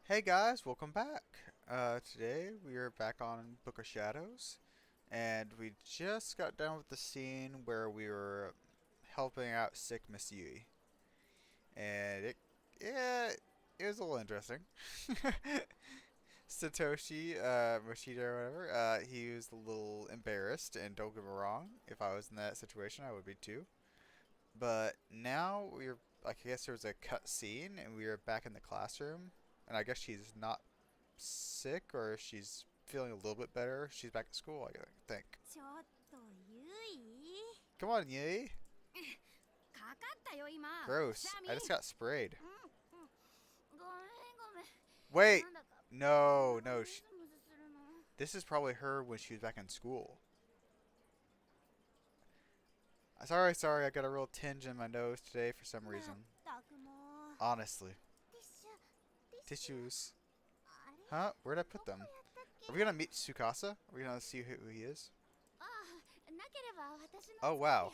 Hey guys, welcome back. Today we are back on Book of Shadows, and we just got done with the scene where we were helping out sick Miss Yui, and yeah, it was a little interesting. Satoshi, Moshida or whatever, he was a little embarrassed, and don't get me wrong, if I was in that situation, I would be too. But now we're, like, I guess there was a cut scene, and we are back in the classroom, and I guess she's not sick or she's feeling a little bit better. She's back at school, I think. ちょっとゆい Come on, Yui. かかったよ今くし Gross. ゃみ I just got sprayed. ごめんごめん Wait. なんだかNo, 鼻が no. ムズムズするの This is probably her when she was back in school. Sorry. I got a real tinge in my nose today for some まっ reason. たくもう Honestly. ティッシュティッシュ Tissues. あれ Huh? Where'd I put どこ them? やったっけ Are we gonna meet Tsukasa? Are we gonna see who he is? ああなければ私の Oh, 使ってよ wow.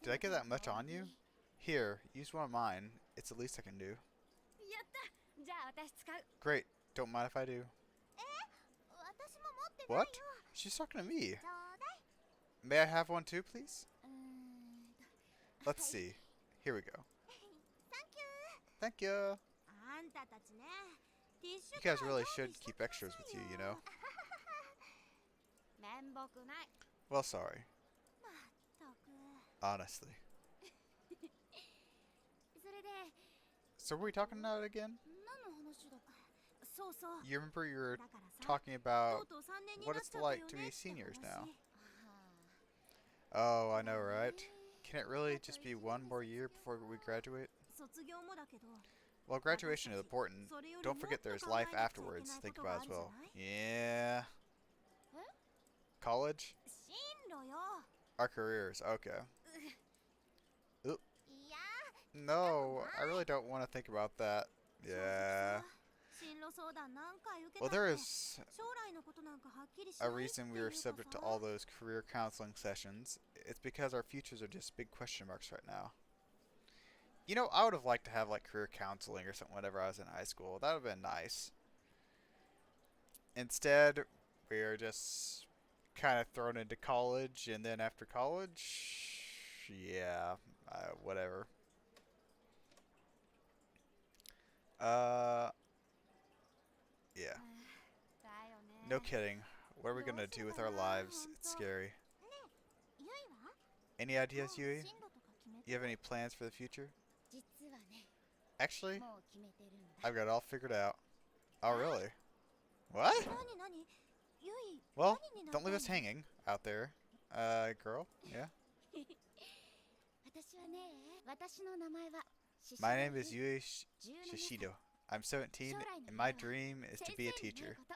せ Did I めて get that much 香 on you? り Here, use one of mine. It's the least I can do. やったじゃあ私使う Great. Don't mind if I do. 私も持ってないよ What? She's talking to me. ちょうだい May I have one too, please? うーんと Let's はい see. Here we go. サンキュー Thank you. あんたたちねティッシュ You くら guys い really 常備 should して keep くだ extras さ with い you, よ you know? 面目ない Well, sorry. まったく Honestly. それで So, were we talking about it again? 何の話だそうそう You remember you were だからさ talking と about うとう3年に what なっ it's ちゃった like よ to ね be って seniors 話 now. あ Oh, I know, あ right? Can it really just be one more year before we graduate? 卒業もだけど Well, graduation is important. それより Don't もっ forget と there's 考え life なくちゃいけ afterwards な to いこ think とが about あ as るじゃ well. ない Yeah. え College? 進路よ Our careers. Okay. いや No, I really don't want to think about that. 正直 Yeah. さ進路相談何回受け Well, たっ there て is 将来のことなんかはっきりし a ないって reason い we う were か subject to さ all those career counseling sessions. It's because our futures are just big question marks right now. You know, I would have liked to have like career counseling or something whenever I was in high school. That would have been nice. Instead, we are just kind of thrown into college, and then after college, yeah, whatever. Uh, yeah. だよね No kidding. What are we gonna do with our lives? It's scary. ねえゆいは Any もう ideas, Yui? 進路とか決め You た have any plans for the future? 実はね Actually, もう決めてるんだ I've got it all figured out. Oh, really? What? 何何ゆい Well, 何にな don't り leave た us いの hanging out there. Girl? Yeah? 私はね私の名前は My name is Yui 17 Shishido. I'm 17, 将来の and 夢 my は dream is to 先 be a 生になる teacher. こと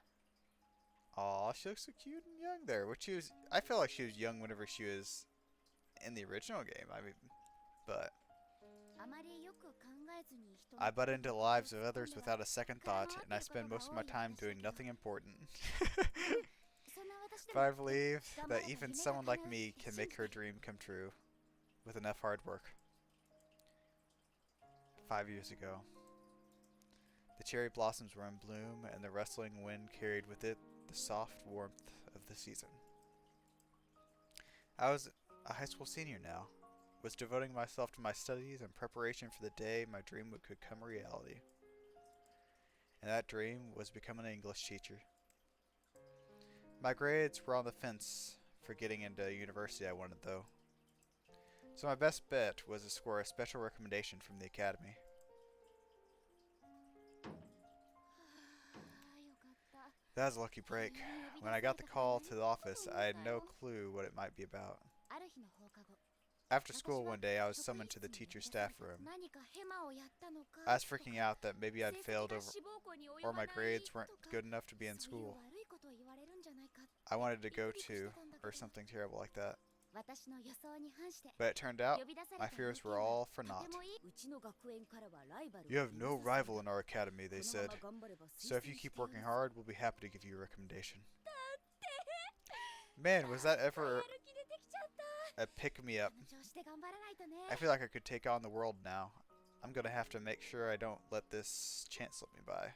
Aw, she looks so cute and young there. I feel like she was young whenever she was in the original game. I mean, but あまりよく考えずに人の I butt into the lives of others without a second thought, and I spend most of my time doing nothing important. そんな私で But も I believe 頑張れ that ば even 夢が someone 叶 like う me って can 信 make じ her てる dream come true with enough hard work. 5 years ago, the cherry blossoms were in bloom, and the rustling wind carried with it the soft warmth of the season. I was a high school senior now, was devoting myself to my studies in preparation for the day my dream would become a reality. And that dream was becoming an English teacher. My grades were on the fence for getting into a university I wanted, though. So my best bet was to score a special recommendation from the academy. ああよかった That was a lucky break. When I got the call to the office, I had no clue what it might be about. ある日の放課後 After school one day, I was summoned to the teacher's staff room. 何かヘマをやったのか I was freaking out that maybe I'd 成績 failed が over, 志望校に及 or ば my ない grades と weren't か good enough to be in そういう school. 悪いことを言われるんじゃないか I wanted to go ビクビクして to, たんだけど or something terrible like that. 私の予想に反して But it turned out, 呼び出され my た fears 条 were 件 all は for と naught. てもいいうちの学園からはライバル You have no がいなさそう rival in our academy, they このま said. ま頑張れば推 So if 薦 you して keep やる working hard, we'll be happy to give you a recommendation. Man, was that や ever る気出てきちゃった a pick me up? この調子で頑張らないとね I feel like I could take on the world now. I'm gonna have to make sure I don't let this chance slip me by.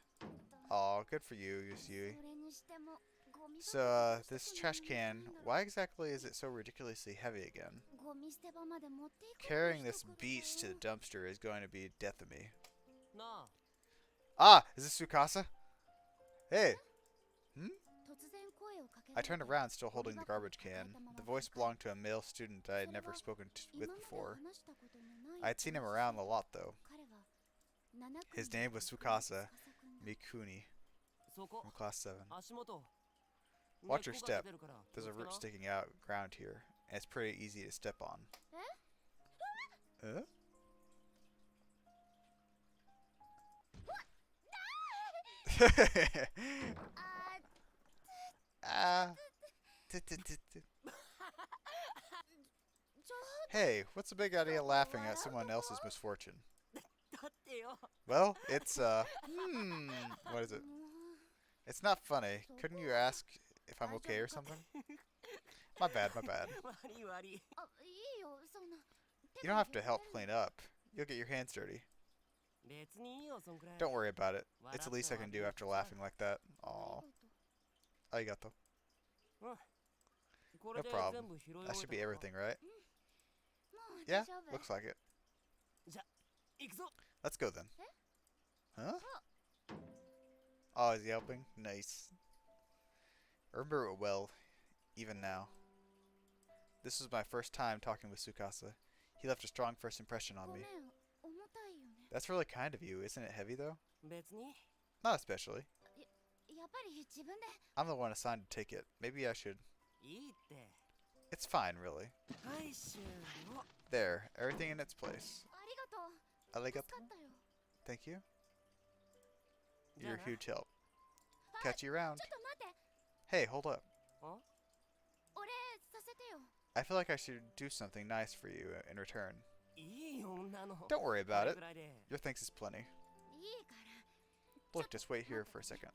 Aw, good for you, Yusui. それにしてもゴミ So, 箱どう this してこんな trash に can, 重いんだろう why exactly is it so ridiculously heavy again? ゴミ捨て場まで持っていく Carrying 人 this 来る beast to か the dumpster is going to be death of me. なあ Ah, is this Tsukasa? Hey, 突然声をかけら I れて turned around, still holding the garbage can. The voice belonged to a male student I had never spoken with 今まで before. 話したことのない I had seen him around a lot, though. 彼は7組 His name was の Tsukasa 司君だ Mikuni そこ from class 7. 足元 Watch your 根っこ step. が出てるから気 There's を a つけ root な sticking out ground here, and it's pretty easy to step on. Huh? Ah. Hey, what's the big idea laughing at someone else's misfortune? だってよ Well, it's, what is it? もう It's not funny. Couldn't you ask if I'm okay or something? My bad, my bad. 悪い悪いあいいよそんな You don't have to help clean up. You'll get your hands dirty. 別にいいよそんくらい Don't worry about it. It's the least I can do after laughing like that. Aw. Arigato. これで No problem. 全部拾い終え That た should be から everything, right? もう Yeah, 大丈夫 looks like it. 行くぞ Let's go then. Huh? Oh, is he helping? Nice. I remember it well, even now. This was my first time talking with Tsukasa. He left a strong first impression on ごめ me. ん重たいよね That's really kind of you. Isn't it heavy, though? 別に Not especially. やっぱり自分で I'm the one assigned to take it. Maybe I should. いいって It's fine, really. はい終了 There, everything in its place. ありがとう Arigato. 助かったよ Thank you. じゃあ You're a な huge help. Catch you around. ちょっと待って Hey, hold up. お礼させてよ I feel like I should do something nice for you in return. いいよ女の Don't worry こ about れ it. ぐらいで Your thanks is plenty. いいから Look, just wait here for a second.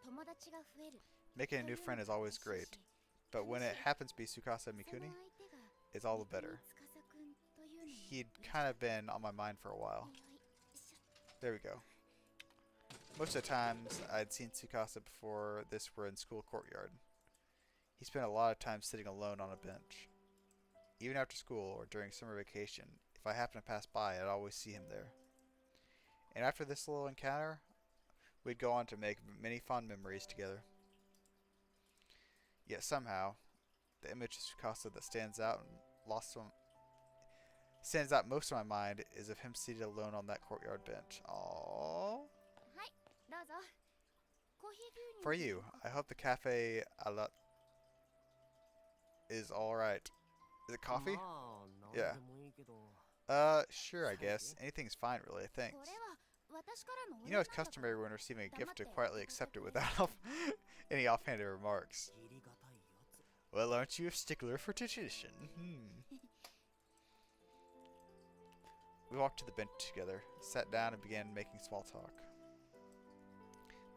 友達が増える Making a new friend is always great, but when it happens to be Tsukasa Mikuni, it's all the better. He'd kind of been on my mind for a while. There we go. Most of the times I'd seen Tsukasa before this were in school courtyard. He spent a lot of time sitting alone on a bench. Even after school or during summer vacation, if I happened to pass by, I'd always see him there. And after this little encounter, we'd go on to make many fond memories together. Yet somehow, the image of Tsukasa that stands out most in my mind is of him seated alone on that courtyard bench. Aww. はいどうぞコーヒー牛乳 For you, I hope the cafe a la is alright. Is it coffee? まあ何 Yeah. でもいいけど Sure, I guess. Anything's fine, really, thanks. これは私からのお You 礼 know なん it's だから customary when receiving a gift to quietly accept it without any offhanded remarks. 切りがたいやつ Well, aren't you a stickler for tradition? We walked to the bench together, sat down and began making small talk.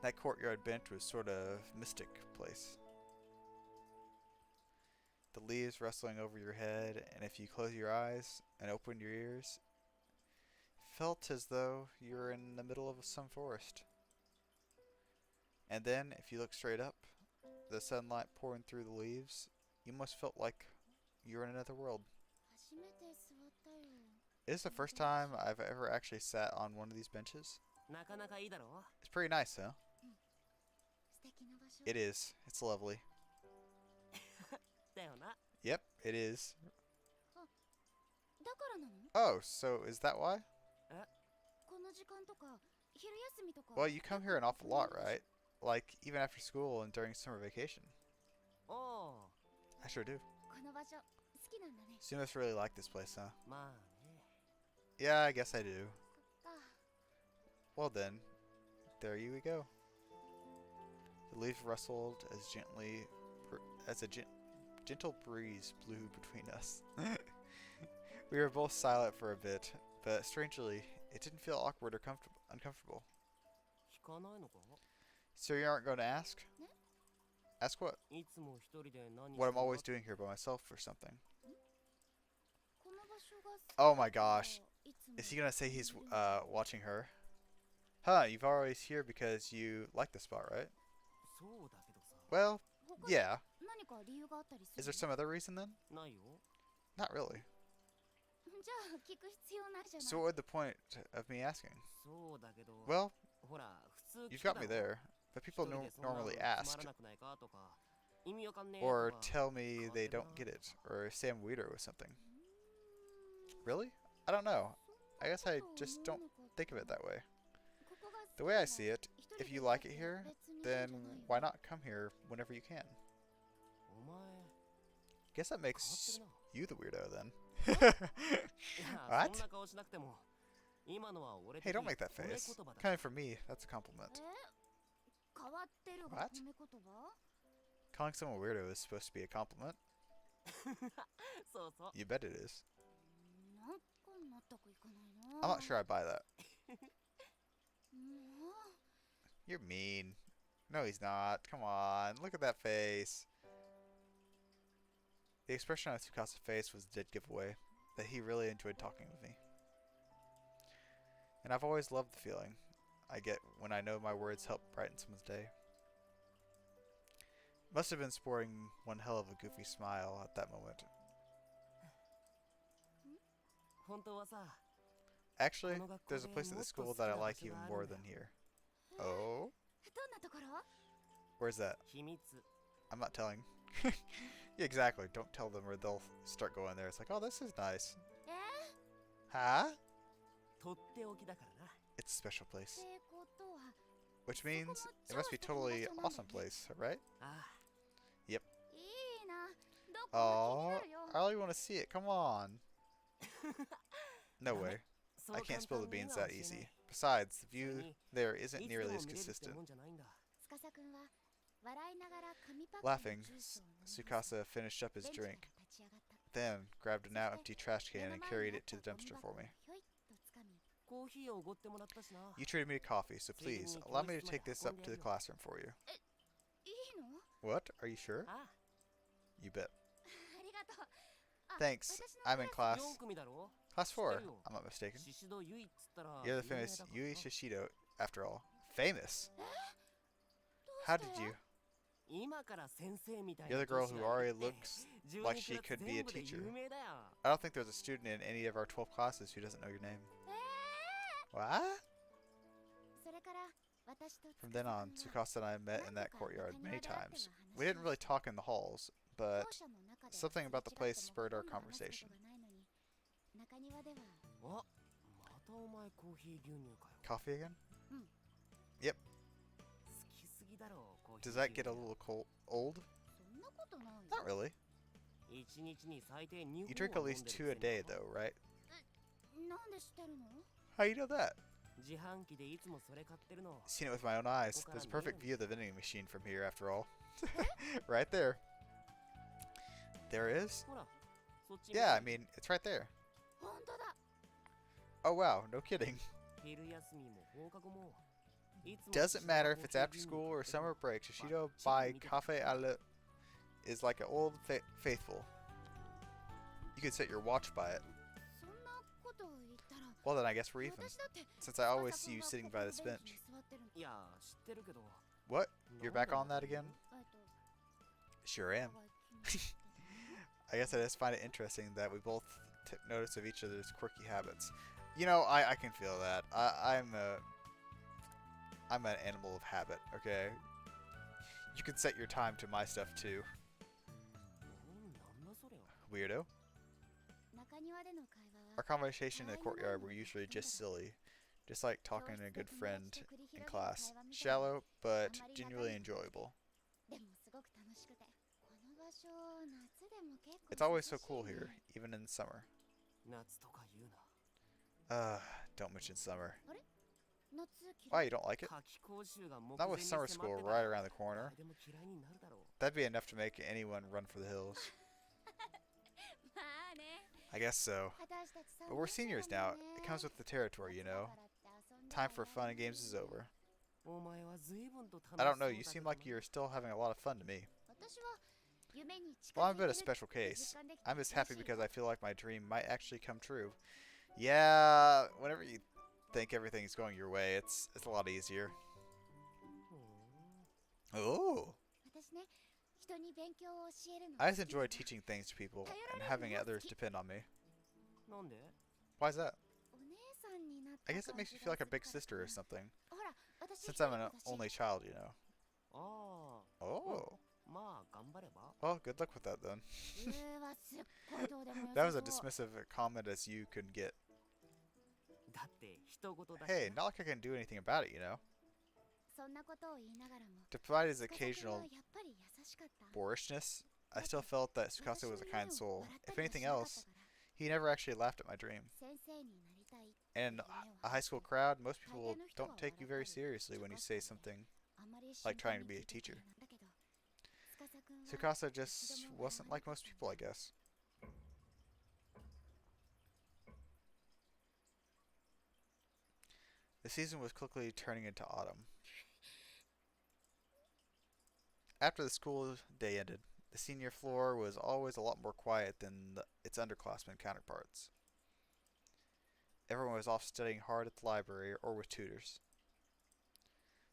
That courtyard bench was sort of mystic place. The leaves rustling over your head, and if you close your eyes and open your ears, felt as though you were in the middle of some forest. And then, if you look straight up, the sunlight pouring through the leaves, you must felt like you were in another world. 初めて座ったよ It is the first time I've ever actually sat on one of these benches. なかなかいいだろ It's pretty nice, huh? 素敵な場所 It is. It's lovely. だよな Yep, it is. だからなの Oh, so is that why? この時間とか昼休みとか Well, you come here an awful lot, right? Like, even after school and during summer vacation. おお I sure do. この場所好きなんだね So you must really like this place, huh? まあね Yeah, I guess I do. あ Well then, there you go. The leaves rustled as a gentle breeze blew between us. We were both silent for a bit, but strangely, it didn't feel awkward or uncomfortable. 引かないのか So you aren't going to ask? Eh? Ask what? いつも一人で何 What I'm してる always か doing here by myself or something. この場所が好き Oh my gosh. Is he gonna say he's watching her? Huh, you've always here because you like the spot, right? そうだけどさ。 Well, 他に yeah. 何か理由があったりす Is る there some other reason then? ないよ。 Not really. じゃあ聞く必要ないじゃない So what would the point of me asking? そうだけど。 Well, ほら、普通 you've 聞くだ got me ろ。 there, but 一 people 人でそんなの normally つま ask らなくないかとか、意味わかんねえ or とか。 tell me they don't get it or say I'm weirder with something. Really? I don't know. I guess I just don't think of it that way. The way I see it, if you like it here, then why not come here whenever you can? お前、 Guess that 変わって makes るな。 you the weirdo then. いや、 What? そんな顔しなくても。今のは俺 Hey, hey, 的 don't make that 褒め face. 言葉だ。 Coming from me, that's a compliment. 変わってるが What? 褒め言葉 Calling someone weirdo is supposed to be a compliment. そうそう。 You bet it is. なんか納得いかない I'm な not sure I buy that. もう You're mean. No, he's not. Come on. Look at that face. The expression on Tsukasa's face was a dead giveaway that he really enjoyed talking with me. And I've always loved the feeling I get when I know my words help brighten someone's day. Must have been sporting one hell of a goofy smile at that moment. 本当はさ、 Actually, there's a place at the school that I like even more than here. Oh? どんなところ Where's that? 秘密。 I'm not telling. Yeah, exactly. Don't tell them or they'll start going there. It's like, oh, this is nice. え Huh? とっておきだからな。 It's a special place. ってことは Which means it must be totally awesome place, right? あいいなどこ Oh, か気になるよ I really want to see it. Come on. No way. あ、そう I can't spill the 簡単に beans は that 教えない easy. Besides, the それ view に there い isn't つで nearly も as 見れるって consistent. もんじゃないんだ。司くんは笑いながら紙パックの Laughing, ジュースを飲み干す Tsukasa finished up his ベンチから drink, 立ち上がった then grabbed a now empty trash 目 can の and 前 carried にあ it っ to た the ゴミ dumpster 箱 for を me. ひょいっとつかみコーヒーをおごってもらったしな。 You treated me to coffee, so please allow me to take this up to the classroom for you. いいの What? Are you sure? あ You bet. ありがとうあ Thanks. 私の I'm in クラス class 4組だろ class 4. Stereo. I'm not mistaken. シシドユイっつったら You're the 有名 famous だから Yui な Shishido, after all. Famous? どう How して did you? 今から先生みたい You're な the girl 女子 who がい already るって looks 12 like she クラス could be a 全部で teacher. 有名だよ。 I don't think there's a student in any of our 12 classes who doesn't know your name. え What? それから私と From then on, 司くんは Tsukasa and I met in that courtyard many 何度か times. 中庭で会っては話し We didn't really talk in the halls, but 校舎の中で something about the place すれ違っても spurred our ほとんど話す conversation. ことがないのに中庭ではあ、またお前コーヒー牛乳かよ。 coffee again? 好きすぎだろコーヒー Does that 牛 get a 乳 little old? そんなことないよ Not really. 一日に最低2 You 本 drink は at 飲ん least で 2 a るくせ day に though, right? なんで知ってるの How you know that? 自販機でいつもそれ買ってるの。 Seen it with my own eyes. There's a perfect view of the vending machine from here after all. Right there. There is? ほら、そっち見て Yeah, I mean, it's right there. 本当だ Oh wow, no kidding. 昼休みも放課後もいつも Doesn't matter if it's コー after ヒー牛乳 school or 買ってる summer break, Shishido by Cafe Ale is like an old faithful. You could set your watch by it. そんなこと言ったら Well then I guess we're even, 私だって since I always 司 see you くんが sitting ここ by の this ベン bench. チに座ってるのいや、知ってるけど。 What? You're なん back で on だ that again? えっと Sure am. I guess I just find it interesting that we both took notice of each other's quirky habits. You know, I can feel that. I'm an animal of habit, okay? You can set your time to my stuff too, なんだそれよ。 weirdo. 中庭での会話 Our は conversation in the courtyard were usuly just silly, just like talking to a good friend in class. Shallow, but genuinely enjoyable. でもすごく楽しくてこの場所夏でも結構 It's always so 涼しい cool ね here, even in summer. 夏とか言うな。 Don't mention summer. 夏 Why, 嫌い you don't like it? 夏季講習が目 Not 前 with に summer 迫って school た right ら around the corner. 誰でも嫌いになるだろう。 That'd be enough to make anyone run for the hills. まあね I guess so. 私たち But we're seniors now. It comes with the territory, you know. Time for fun and games is over. お前は随分と楽し I そう don't だ know, け you ど seem な like you're still having a lot of fun to me. 私は夢に近 Well, I'm づ a い bit て of る special って case. 実感できて I'm just 嬉し happy い because I feel like my dream might actually come true. Yeah, whenever you think everything's going your way, it's a lot easier. ふーん Oh, 私ね、人に勉強を教えるの I 好 just きな enjoy の。 teaching things to people 頼 and られる having のも others 好き。 depend on me. なんで Why is that? お姉さんになっ I た guess it 感 makes じ you feel が like a する big から sister か or な。 something. ほら、私 Since 一 I'm 人 an だし。 only child, you know. ああ Oh. まあ頑張れば Well, good luck with that then. はすっごいどうでもよ That was さ a そう。 dismissive comment as you could get. だって人事だし Hey, な not like I can do anything about it, you know. そんなことを言いながらも、 Despite his 司君 occasional はやっぱり優しかった。 boorishness, I still felt that Tsukasa was a 私の夢 kind を soul. 笑った If りはし anything なかった else, から he never actually laughed at my dream. 先生になりたいって In 夢を a high school 話す crowd, most people 大抵の人は don't take you very seriously when you say something あんまり like 真 trying 剣 to に be 聞 a いてく teacher. れないんだけど、司君は Tsukasa 一 just 度も wasn't 笑わ like な most かったん people, だ。 I guess. The season was quickly turning into autumn. After the school day ended, the senior floor was always a lot more quiet than its underclassmen counterparts. Everyone was off studying hard at the library or with tutors.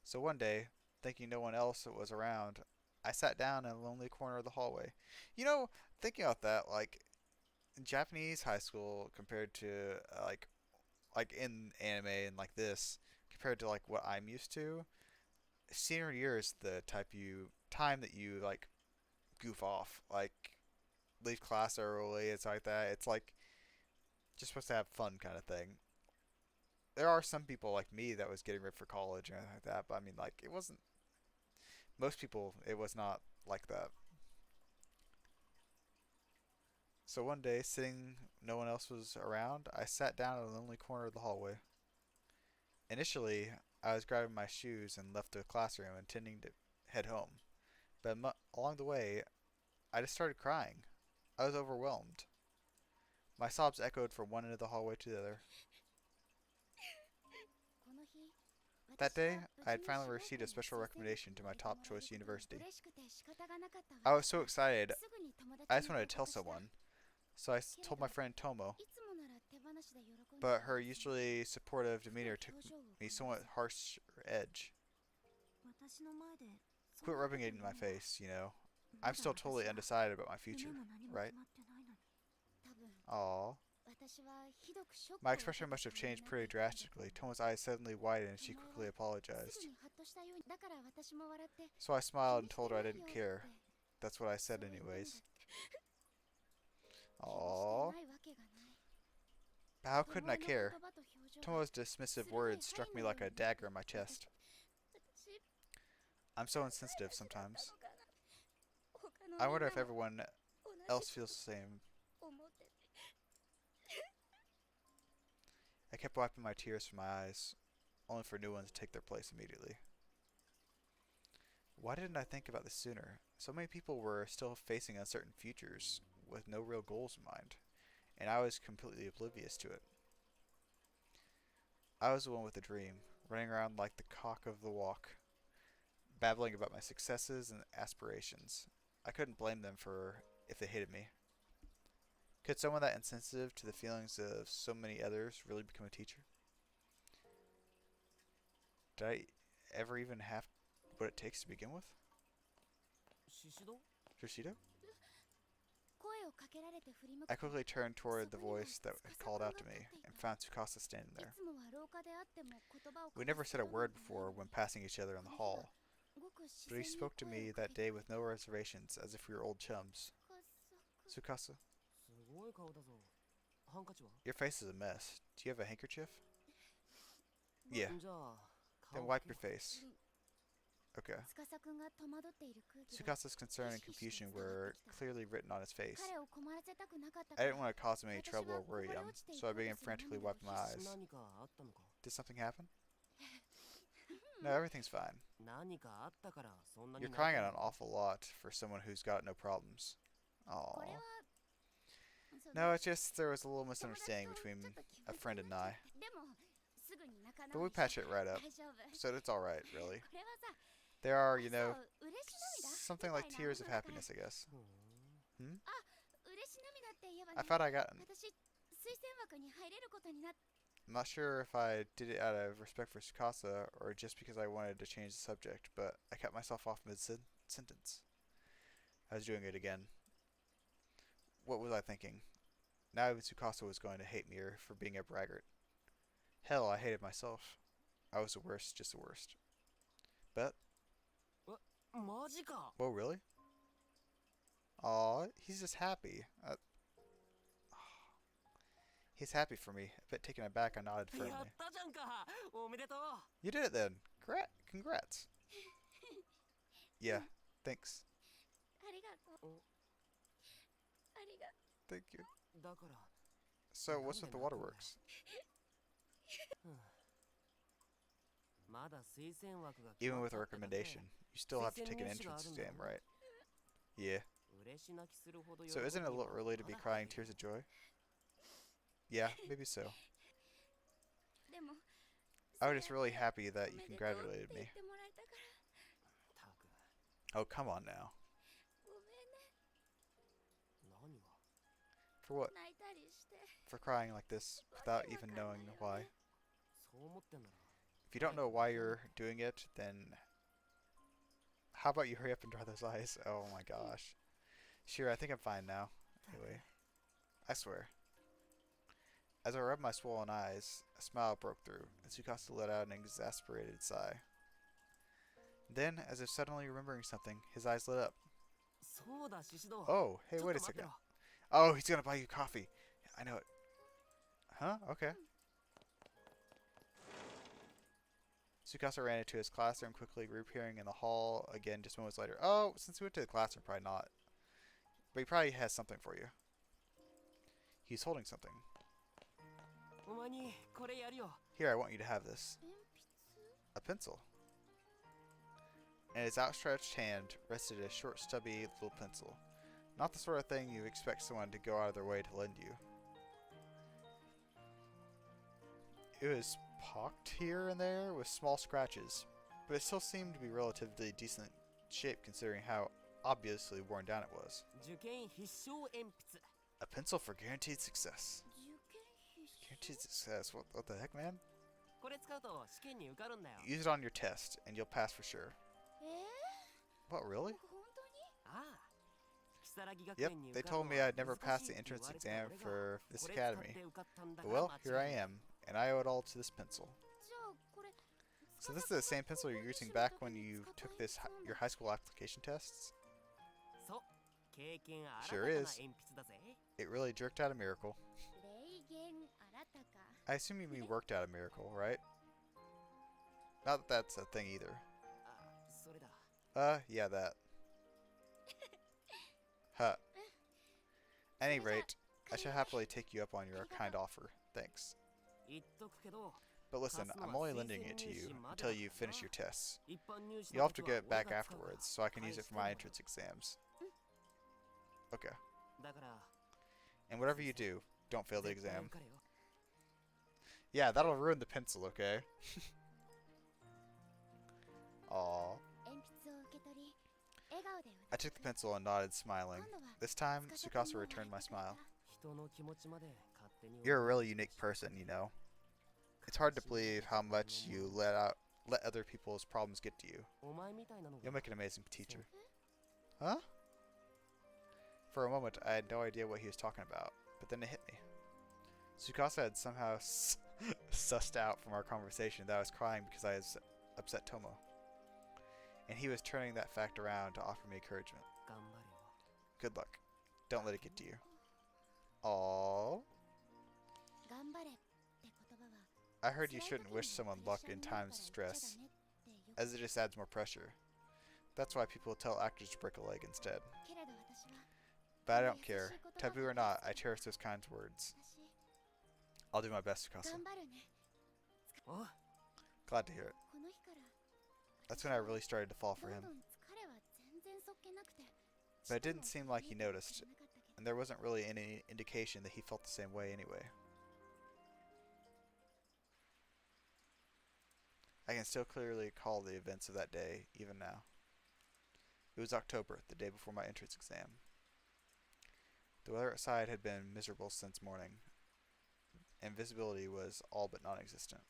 So one day, thinking no one else was around, I sat down in a lonely corner of the hallway. You know, thinking about that, like in Japanese high school compared to like in anime and like this, compared to like what I'm used to, senior year is the time that you like goof off, like leave class early. It's like that. It's like just supposed to have fun kind of thing. There are some people like me that was getting ready for college and everything like that, but I mean, like it wasn't. Most people, it was not like that. So one day, sitting, no one else was around, I sat down in a lonely corner of the hallway. Initially, I was grabbing my shoes and left the classroom, intending to head home. But along the way, I just started crying. I was overwhelmed. My sobs echoed from one end of the hallway to the other. この日、 That 私は day, 無 I 事 had に finally 志望 received a 校 special に推薦 recommendation to my 入れても top らえ choice ることが university. 嬉しくて仕方がなかったわ。 I was so excited, すぐに友達 I に just wanted to 報 tell 告した。 someone. So I told my friend Tomo, いつもなら手放しで喜んで but た her はず。 usually supportive ふと demeanor 表 took 情を me 変え somewhat ます。 harsh edge. 私の前でそ Quit んなこと rubbing it in 言う my のは face, you know. ま I'm だ still 私 totally は undecided about my 夢 future, も何も right? 決まってないのに。多分 Aww. 私はひどくショック My を受け expression た must have 顔に changed なって pretty いたんだと drastically. 思う。 Tomo's eyes suddenly widened and she お前 quickly はす apologized. ぐにハッとしたように。だから私も笑って So I 気 smiled に and して told her な I いよ didn't って care. That's what I そう said 言ったんだ。 anyways. 気にして Aww. ないわけがない。 But how 手 couldn't 声 I の care? 言葉と表情が Tomo's dismissive 鋭い words struck 針 me のよ like う a に dagger in my chest. 私 I'm so insensitive sometimes. 他の I みん wonder な if も everyone 同じ else feels the same. と思ってて。 I kept wiping my tears from my eyes, only for new ones to take their place immediately. Why didn't I think about this sooner? So many people were still facing uncertain futures with no real goals in mind, and I was completely oblivious to it. I was the one with a dream, running around like the cock of the walk, babbling about my successes and aspirations. I couldn't blame them for if they hated me. Could someone that insensitive to the feelings of so many others really become a teacher? Did I ever even have what it takes to begin with? シシド Yoshido? 声をかけられて振り向く I と、 quickly turned toward the そこには voice that 司 had 君 called が out 立 to っ me てい and た。 found Tsukasa standing い there. つもは廊下であっても言葉を We 交 never わす said a ような word こと before ないの when に、 passing each other in the この日は hall, ごく自 but he 然に spoke to 声 me をか that けて day with no reservations, as if we were old chums. 司君 Tsukasa, すごい顔だぞハンカチは your face is a mess. Do you have a handkerchief? Yeah. じゃあ Then 顔 wipe 拭 your けよ face. Okay. 司君が戸惑っている空気が Tsukasa's concern and confusion were clearly written on his face. 彼を困らせたくなかったか I ら didn't want to cause him any trouble or worry him, so I began 私は frantically wiping my eyes. 何かあったのか Did something happen? No, everything's fine. 何かあったからそんなに You're 泣い crying た out の an awful lot for someone who's got no problems. これ Aww. はその No, it's just there was a little 友達と misunderstanding ちょ between っと気 a まず friend に and なっ I, ちゃってでもすぐに仲 but 直 we り patched it right 大 up, 丈夫 so it's alright, really. これはさ There are, you そ know, う嬉し涙 something み like たいな tears of ものだから happiness, I guess. ふーん Hmm? 嬉し涙って言えば I ね thought I got. 私す推薦枠に入れることになっ I'm not sure if I did it out of respect for Tsukasa or just because I wanted to change the subject, but I cut myself off mid-sentence. I was doing it again. What was I thinking? Now even Tsukasa was going to hate me for being a braggart. Hell, I hated myself. I was the worst, just the worst. But, マジか。 whoa, really? Aw, he's just happy. He's happy for me. A bit taken aback, I nodded やっ firmly. たじゃんか。おめでとう。 You did it then. Congrats. Yeah, thanks. ありがとうありが Thank you. だから。 So, what's with the waterworks? まだ推薦枠が Even with a recommendation, you still have to take an entrance exam, right? Yeah. 嬉し泣きするほど So isn't it a little early to be crying tears of joy? Yeah, maybe so. でも I was just really happy that you おめでとうって congratulated 言 me. ってもらえたから たく Oh, come on now. ごめんね何が For what? 泣いたりして For crying like this without even knowing why. そう思ってんなら If you don't know why you're doing it, then how about you hurry up and dry those eyes? Oh my gosh. Sure, I think I'm fine now. Anyway, I swear. As I rubbed my swollen eyes, a smile broke through, and Tsukasa let out an exasperated sigh. Then, as if suddenly remembering something, his eyes lit up. そうだシシド Oh, hey, ちょっ wait と a 待って second. ろ Oh, he's gonna buy you coffee. I know it. Huh? Okay. Tsukasa ran into his classroom quickly, reappearing in the hall again just moments later. Oh, since we went to the classroom, probably not. But he probably has something for you. He's holding something. お前にこれやるよ Here, I want you to have this. 鉛筆 A pencil. In his outstretched hand rested a short, stubby little pencil. Not the sort of thing you expect someone to go out of their way to lend you. It was pocked here and there with small scratches, but it still seemed to be relatively decent shape considering how obviously worn down it was. 受験必勝鉛筆 A pencil for guaranteed success. 受験必 Guaranteed success? What the heck, man? これ使うと試験に受かるんだよ Use it on your test, and you'll pass for sure. 本 What, really? 当にああ如月学 Yep, 園に they 受かる told の me は I'd never 難 pass しい the って言 entrance われた exam 俺が for this これ使っ academy. て受かったんだ But から well, 間 here 違 I いない am, and I owe it all to this pencil. じゃあこれ So this is the same pencil you're using back when you took your high school application tests? そう経験新た Sure な is. 鉛筆だぜ It really jerked out a miracle. 霊言新たか I assume you mean worked out a miracle, right? Not that that's a thing either. あそれだ Yeah, that. Huh. At any rate, I shall happily take you up on your kind offer. Thanks. 言っとくけど But listen, I'm only lending it to you until you finish your tests. 一般入試 You'll の have to 時は get 俺 back が使うから afterwards, so I can use it for my 返して entrance exams. Okay. だから And whatever you do, don't fail the 絶対 exam. 受かれよ Yeah, that'll ruin the pencil, okay? Aww. 鉛筆を受け取り笑顔で I took the pencil and nodded, smiling. 今度は This time, 司君 Tsukasa も returned my 笑ってくれた smile. 人の気持ちまで勝手に You're a really unique person, you know. It's hard to believe how much you let other people's problems get to you. お前みたいなのが You'll make an amazing teacher. Huh? For a moment, I had no idea what he was talking about, but then it hit me. Tsukasa had somehow sussed out from our conversation that I was crying because I had upset Tomo. And he was turning that fact around to offer me encouragement. 頑張れよ Good luck. Don't let it get to you. Aww. 頑張れって言葉は I heard you shouldn't wish someone luck in times of stress, as it just adds more pressure. That's why people tell actors to break a leg instead. けれど私は But I don't care. Taboo or not, I cherish those kinds of words. 私 I'll do my best, Tsukasa. 頑張るね お Glad to hear it. この日から That's when I really started to fall for ど him. んどん疲れは全然そっけなくて But it didn't seem like he noticed, なかったけど and there wasn't really any indication that he felt the same way anyway. I can still clearly recall the events of that day, even now. It was October, the day before my entrance exam. The weather outside had been miserable since morning. and visibility was all but non-existent.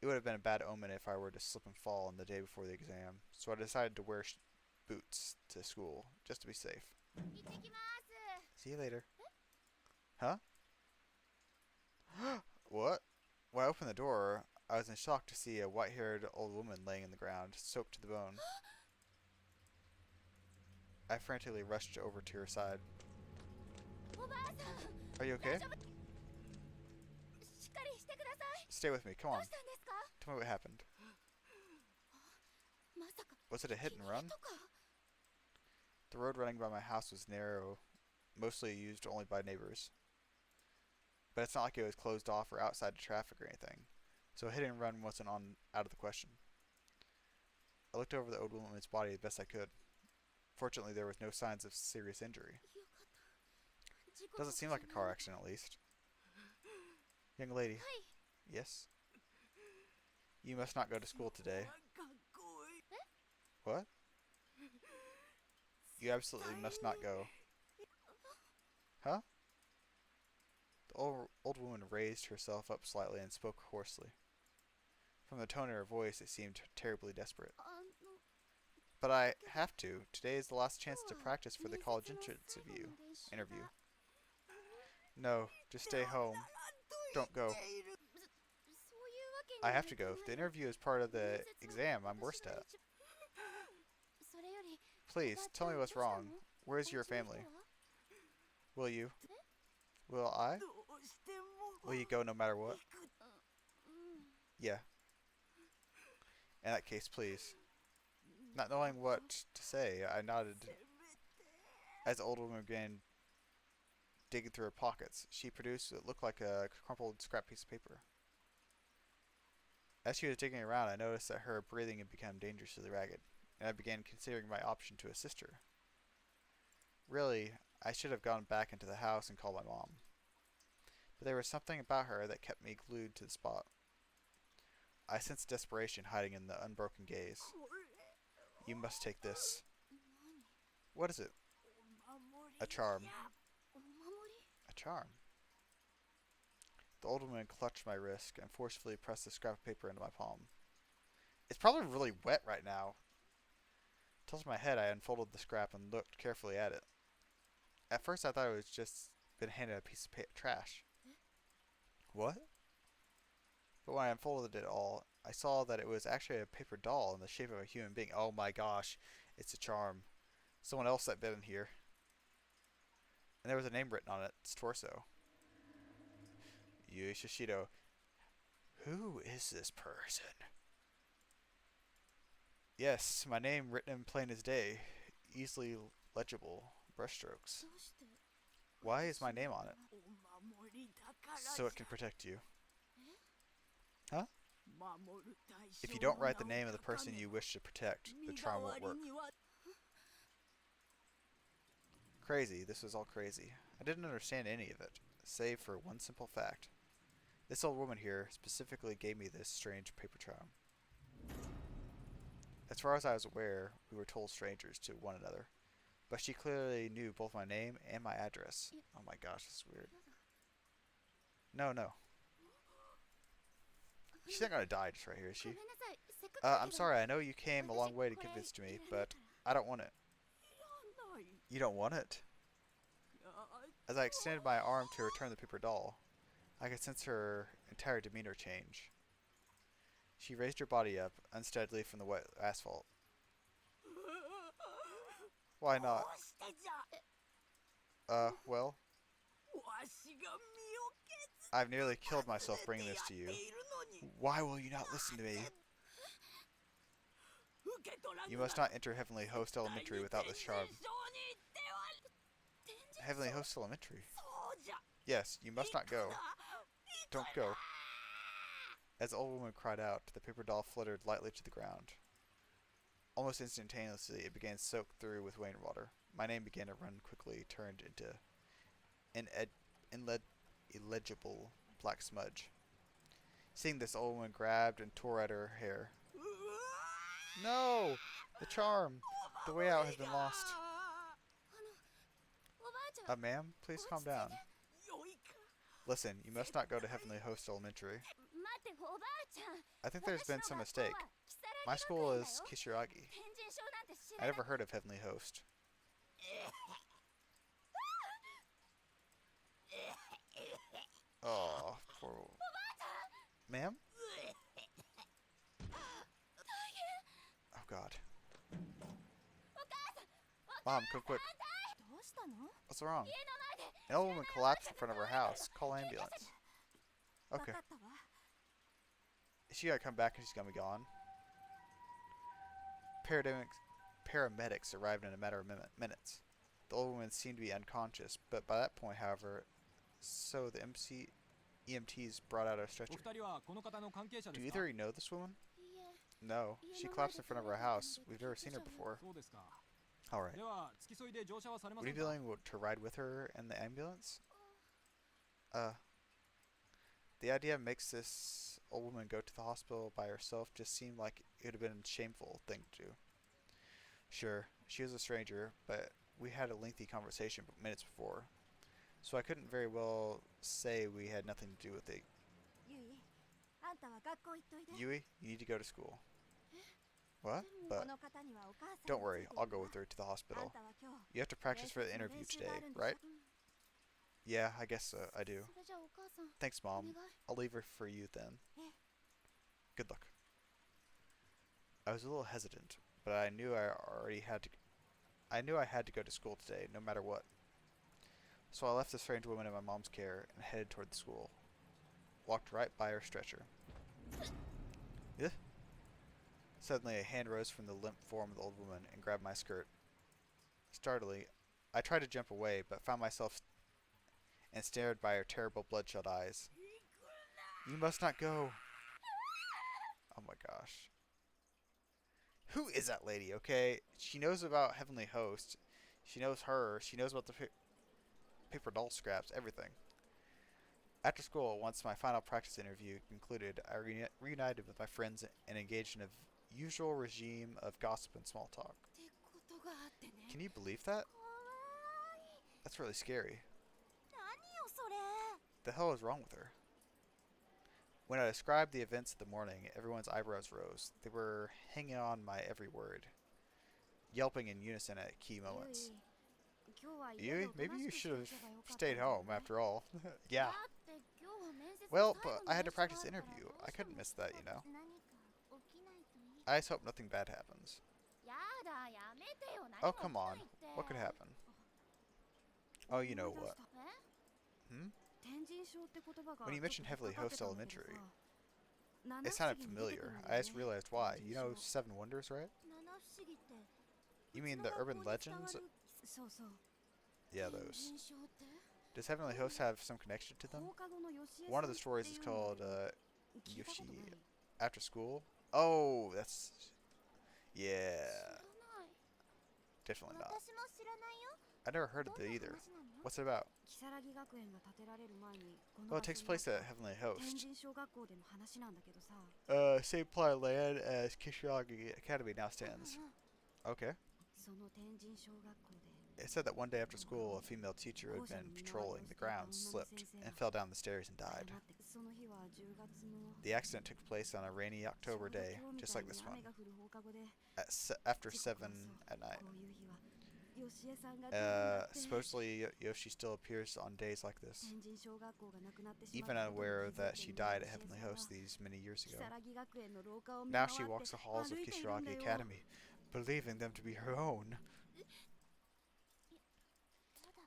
It would have been a bad omen if I were to slip and fall on the day before the exam, so I decided to wear boots to school, just to be safe. 行ってきます。 See you later. Huh? What? When I opened the door, I was in shock to see a white-haired old woman laying in the ground, soaked to the bone. I frantically rushed over to her side. おばあさん、 Are you 大 okay? 丈夫？しっかりしてください。 Stay with me, come ど on. うしたんですか？ Tell me what happened. まさか Was it a hit 気 and 逃げ run? とか？ The road running by my house was narrow, mostly used only by neighbors. But it's not like it was closed off or outside to traffic or anything, so a hit and run wasn't out of the question. I looked over the old woman's body as best I could. Fortunately, there was no signs of serious injury. よかった。事故 Doesn't seem like a car accident, at least. Young lady. はい。 Yes? You must not go to school today. 学校へ What? You absolutely must not go. Huh? The old woman raised herself up slightly and spoke hoarsely. From the tone of her voice, it seemed terribly desperate. あの But I have to. Today is the last chance to practice for the college entrance interview. No, just stay home. Don't go. そういうわけに I は have to go. The interview is part of the exam I'm worst at. それより Please, tell me what's wrong. Where's your family? Will you? Will I? どうしても Will you go no matter what? 行く Yeah. In that case, please. Not knowing what to say, I nodded せめて as the old woman began digging through her pockets. She produced what looked like a crumpled scrap piece of paper. As she was digging around, I noticed that her breathing had become dangerously ragged, and I began considering my option to assist her. Really, I should have gone back into the house and called my mom. But there was something about her that kept me glued to the spot. I sensed desperation hiding in the unbroken gaze. これ You must take this. 何？ What is it? お守り A charm. や お守り？ A charm. The old woman clutched my wrist and forcefully pressed the scrap of paper into my palm. It's probably really wet right now. Tilting my head, I unfolded the scrap and looked carefully at it. At first, I thought it was just been handed a piece of trash. What? But when I unfolded it all, I saw that it was actually a paper doll in the shape of a human being. Oh my gosh, it's a charm. Someone else that bit in here. And there was a name written on its torso. Yui Shishido. Who is this person? Yes, my name written in plain as day. Easily legible brushstrokes. どうして？ Why is my name on it? お守りだから So it can protect you. 守る対象 If you don't write the の名 name を of the 高 person め you wish to protect, the 身 charm 代わ won't り work. には Crazy, this was all crazy. I didn't understand any of it, save for one simple fact. This old woman here specifically gave me this strange paper charm. As far as I was aware, we were total strangers to one another, but she clearly knew both my name and my address. Oh my gosh, this is weird. No, no. She's not gonna die just right here, is ご she? めんなさい。せっかくだけど I'm sorry, I know you came a long way to give this to me, but I don't want it. ない You don't want it? や As I extended my arm to return the paper doll, I could sense her entire demeanor change. She raised her body up unsteadily from the wet asphalt. Why ど not? うしてじゃ Well, わしが身を削 I've nearly killed って myself bringing や this っ to て you. いるのに Why will you not listen to me? 受け取らぬ You な must ら not enter Heavenly Host Elementary without this charm. 天神賞に行っては Heavenly Host Elementary? そうじゃ Yes, you must not 行く go. な Don't go. As the old woman cried out, the paper doll fluttered lightly to the ground. Almost instantaneously, it began soaked through with rainwater. My name began to run quickly, turned into an illegible black smudge. Seeing this, the old woman grabbed and tore at her hair. うわ No! The charm! The way out has been lost. あのおばあちゃん、 Ma'am, please calm down. よいか Listen, you must not go to Heavenly Host Elementary. 待っておばあちゃん I think there's been some 私の mistake. 学校は如 My 月 school 学園だ is よ Kishiragi. 天神賞なんて知 I らな never heard of Heavenly Host. Oh, poor. Ma'am? Oh God. Mom, come quick. どうしたの What's wrong? 家の前で An old woman collapsed in front of our house. Call ambulance. 分 Okay. かったわ She gotta come back and she's gonna be gone. Paramedics arrived in a matter of minutes. The old woman seemed to be unconscious, but by that point, however, so the EMTs brought out a お stretcher. 二人はこの方の関係者 Do で you すか either know this woman? いいえ No. She collapsed in front of our house. We've never seen her before. そうですか Alright. では付き添いで乗車はされま Would せ you ん be か willing to ride with her in the ambulance? The idea makes this old woman go to the hospital by herself just seemed like it would have been a shameful thing to do. Sure, she was a stranger, but we had a lengthy conversation minutes before, so I couldn't very well say we had nothing to do with it. ゆいあんたは学校行っといで Yui, you need to go to school. What? こ But の方にはお母さん don't が worry, ついて I'll る go わ with her to the あん hospital. たは今日 You have to practice for the 面 interview 接の練習 today, があるんでしょ right? Yeah, I guess so. I do. それじゃあお母さん Thanks, お Mom. 願い I'll leave her for you then. Yeah. Good luck. I was a little hesitant, but I knew I had to go to school today, no matter what. So I left the strange woman in my mom's care and headed toward the school. Walked right by her stretcher. Yeah. Suddenly, a hand rose from the limp form of the old woman and grabbed my skirt. Startlingly, I tried to jump away, but found myself and stared by her terrible bloodshot eyes. You must not go. Oh my gosh. Who is that lady, okay? She knows about Heavenly Host. She knows her. She knows about the paper doll scraps, everything. After school, once my final practice interview concluded, I reunited with my friends and engaged in a usual regime of gossip and small talk. ってことがあってね Can you believe that? かわいい That's really scary. 何よそれ The hell is wrong with her? When I described the events of the morning, everyone's eyebrows rose. They were hanging on my every word, yelping in unison at key ゆ moments. い今日は家で Yui, おと maybe な you しく should して have おけばよかったん stayed じゃない home after all. だ Yeah. って今日は面接の Well, 最 but 後の I had to 練習があ practice る the から interview. どう I して couldn't も miss that, you know. 何か起きないといい I just hope nothing bad happens. やだやめてよ何 Oh, も起き come な on. いって What could happen? Oh, you know 思い出 what. した Hmm? 天神症って言葉が When you ちょ mentioned っと Heavenly 引っかかって Host たんだけど Elementary, さ it sounded 七不思議に出てくる familiar. んだ I よ just ね realized why. 天 You 神 know 症 Seven Wonders, right? 七不思議って You うち mean の the 学校 urban に伝わ legends? るそうそう Yeah, 天 those. 神症って Does Heavenly Host have some connection to them? 放課後のよしえ One of さ the んって stories is いうの called 聞いたことない After School. Oh, that's... 知 Yeah, らない definitely not. 私も知らないよ I never heard ど of んな it either. 話なの What's it about? 如月学園が建てられる前にこの Well, 場 it 所 takes に place あ at った Heavenly 天 Host. 神小学校での話なんだけどさ Same plot of land as Kishiragi Academy now stands. うんうん Okay. その天神小学校で It said that one day after school, a female teacher who had been patrolling the grounds slipped and fell down the stairs and 誤 died. ってその日は10月の The accident took place on a rainy ちょ October うど day, 今日み just たい like に this one, 雨が降る放課後で after 時刻 7 はそう at night. こういう日はよしえさんが出るなんて Supposedly, Yoshi still appears on days like this, 天神小学校がなくなってしまっ even たことに unaware 気づい that て she いない died at よしえ Heavenly さんは Host these many years 如 ago. 月学園の廊下を見 Now 回 she って walks the halls of 歩いているんだ Kishiragi よ Academy, believing them to be her own. やだ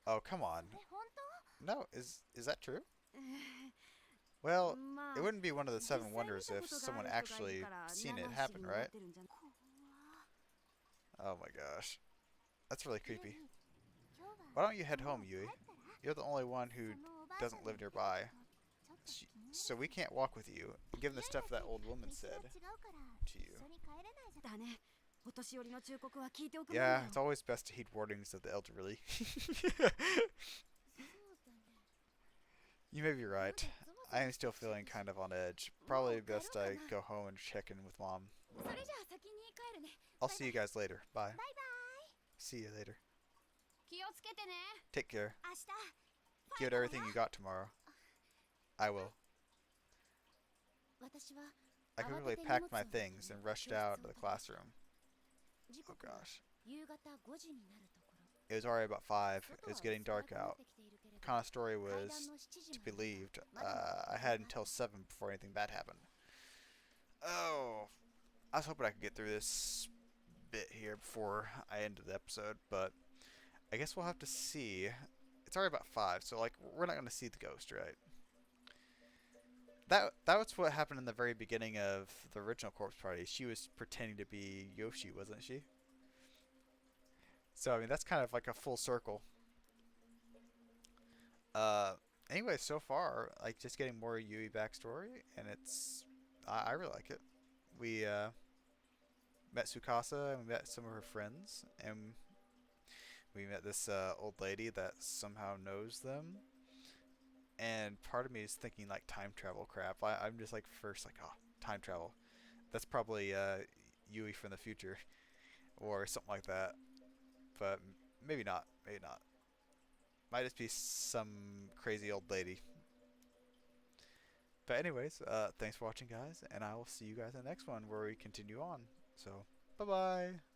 Oh, come on. え本当 No, is that true? Well, まあ it wouldn't be one of the 実際 seven 見 wonders た if ことが someone ある人がい actually るから seen it 七不思議 happen, にな right? ってるんじゃない Oh my gosh. That's really ゆい creepy. 今日は Why don't you head もう home, 帰 Yui? ったら You're the only one who そのおばあちゃん doesn't の live 言って nearby. たことちょっと She, 気になる so we can't walk with you, given the stuff that old woman 道が said 違うから to you. 一緒に帰れないじゃんだねお年寄りの忠告は聞いておくもんだ Yeah, よ it's always best to heed warnings of the elderly. そうだね You may be right. まだゾワゾワ I am still feeling kind of on edge. Probably best I go home and check in with Mom. それじゃあ先に帰るね I'll see you guys later. Bye. バイバイ See you later. 気をつけてね Take care. 明日 Give it everything you got tomorrow. I will. 私は I 慌 quickly てて荷 packed 物を my 持って things and 教 rushed 室 out を of the 出た classroom. 時 Oh 刻は gosh. 夕方5時になるところ It was already about 5. It 外 was は getting 薄暗 dark くなっ out. てきているけれ The ど kind of story 階 was 段の7時 to まで believed. はまだまだ I 時 had 間があっ until た 7 before anything bad happened. Oh, I was hoping I could get through this bit here before I ended the episode, but I guess we'll have to see. It's already about 5, so like we're not going to see the ghost, right? That was what happened in the very beginning of the original Corpse Party. She was pretending to be Yoshi, wasn't she? So I mean that's kind of like a full circle. Uh, anyway, so far like just getting more Yui backstory, and I really like it. We met Tsukasa and we met some of her friends, and we met this old lady that somehow knows them. And part of me is thinking like time travel crap. I'm just like first like, oh, time travel. That's probably Yui from the future or something like that. But maybe not. Maybe not. Might just be some crazy old lady. But anyways, thanks for watching, guys, and I will see you guys in the next one where we continue on. So, bye bye.